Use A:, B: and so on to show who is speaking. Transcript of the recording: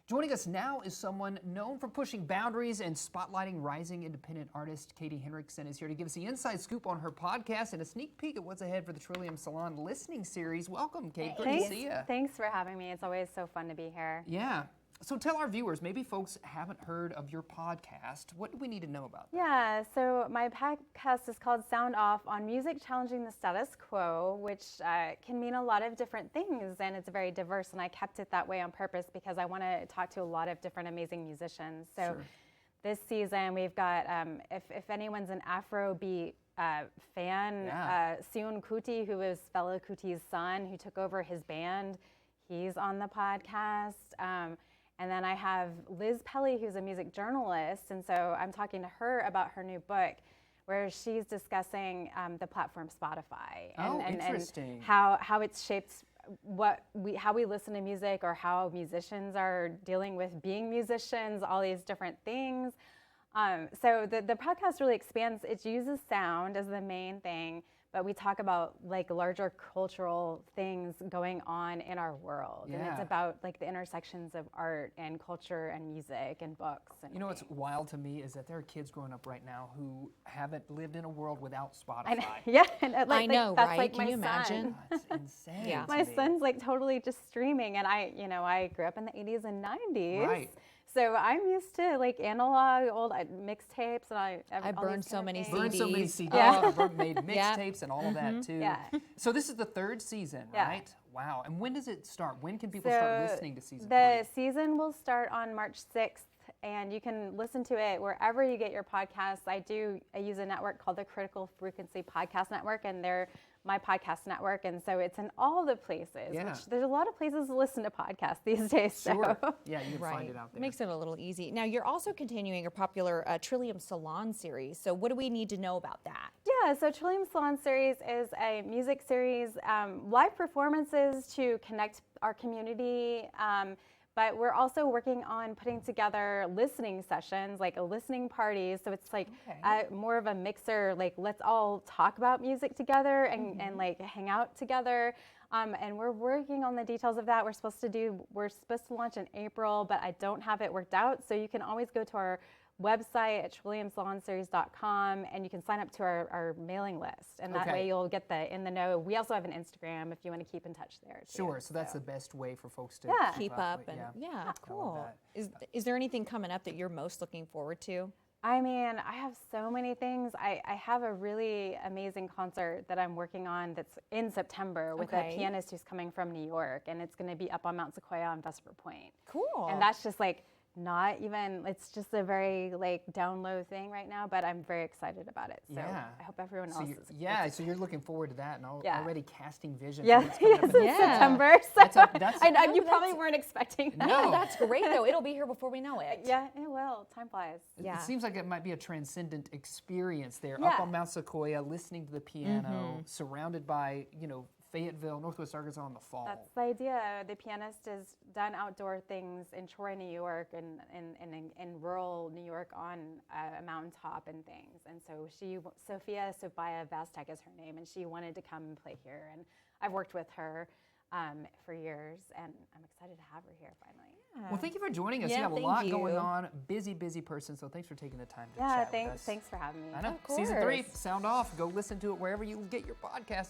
A: Joining us now is someone known for pushing boundaries and spotlighting rising independent artist. Katy Henriksen is here to give us the inside scoop on her podcast and a sneak peek at what's ahead for the Trillium Salon listening series. Welcome, Kate. Good to see you.
B: Thanks for having me. It's always so fun to be here.
A: Yeah. So tell our viewers, maybe folks haven't heard of your podcast. What do we need to know about that?
B: Yeah, so my podcast is called Sound Off on Music Challenging the Status Quo, which can mean a lot of different things, and it's very diverse, and I kept it that way on purpose because I want to talk to a lot of different amazing musicians. So
A: Sure.
B: This season we've got, if anyone's an Afrobeat fan, Sion Kuti, who is Fela Kuti's son, who took over his band, he's on the podcast. And then I have Liz Pelly, who's a music journalist, and so I'm talking to her about her new book, where she's discussing the platform Spotify and how it's shaped how we listen to music, or how musicians are dealing with being musicians, all these different things. So the podcast really expands. It uses sound as the main thing, but we talk about like larger cultural things going on in our world.
A: Yeah.
B: And it's about like the intersections of art and culture and music and books. And
A: you know what's wild to me is that there are kids growing up right now who haven't lived in a world without Spotify.
C: I know,
B: that's
C: right?
B: Like
C: Can
B: my
C: you imagine?
A: Oh, it's insane.
C: Yeah.
B: My son's like totally just streaming, and I grew up in the 80s and 90s.
A: Right.
B: So I'm used to like analog old mixtapes, and I
C: burned so many CDs.
A: Burned so many CDs.
B: Yeah.
A: Made mixtapes and all of that too.
B: Yeah.
A: So this is the third season,
B: Yeah.
A: right? Wow. And when does it start? When can people start listening to season
B: The
A: 3?
B: season will start on March 6th, and you can listen to it wherever you get your podcasts. I use a network called the Critical Frequency Podcast Network, and they're my podcast network, and so it's in all the places.
A: Yeah.
B: Which there's a lot of places to listen to podcasts these days.
A: Sure.
B: So.
A: Yeah, you can find it out there.
C: Makes it a little easy. Now, you're also continuing your popular Trillium Salon series. So what do we need to know about that?
B: Yeah, so Trillium Salon series is a music series, live performances to connect our community. But we're also working on putting together listening sessions, like a listening party. So it's like more of a mixer, like let's all talk about music together and like hang out together. And we're working on the details of that. We're supposed to launch in April, but I don't have it worked out. So you can always go to our website at trilliumsalonseries.com, and you can sign up to our mailing list, and that way you'll get in the know. We also have an Instagram if you want to keep in touch there too.
A: Sure, so that's the best way for folks to
C: keep up. And cool. Is there anything coming up that you're most looking forward to?
B: I mean, I have so many things. I have a really amazing concert that I'm working on that's in September with a pianist who's coming from New York, and it's going to be up on Mount Sequoia on Vesper Point.
C: Cool.
B: And that's just like not even, it's just a very like down low thing right now, but I'm very excited about it. So I hope everyone else is.
A: Yeah, so you're looking forward to that and already casting vision.
B: Yes, in September. So you probably weren't expecting that.
A: No.
C: That's great though. It'll be here before we know it.
B: Yeah, it will. Time flies.
A: It seems like it might be a transcendent experience there, up on Mount Sequoia, listening to the piano, surrounded by, Fayetteville, Northwest Arkansas in the fall.
B: That's the idea. The pianist has done outdoor things in Troy, New York, and in rural New York on a mountaintop and things. And so Sophia Vastek is her name, and she wanted to come and play here. And I've worked with her for years, and I'm excited to have her here finally.
A: Well, thank you for joining us.
C: Yeah,
A: you have a
C: thank
A: lot
C: you.
A: going on. Busy person, so thanks for taking the time to chat with us.
B: Thanks for having me.
A: I know.
C: Of course.
A: Season 3, Sound Off. Go listen to it wherever you get your podcast.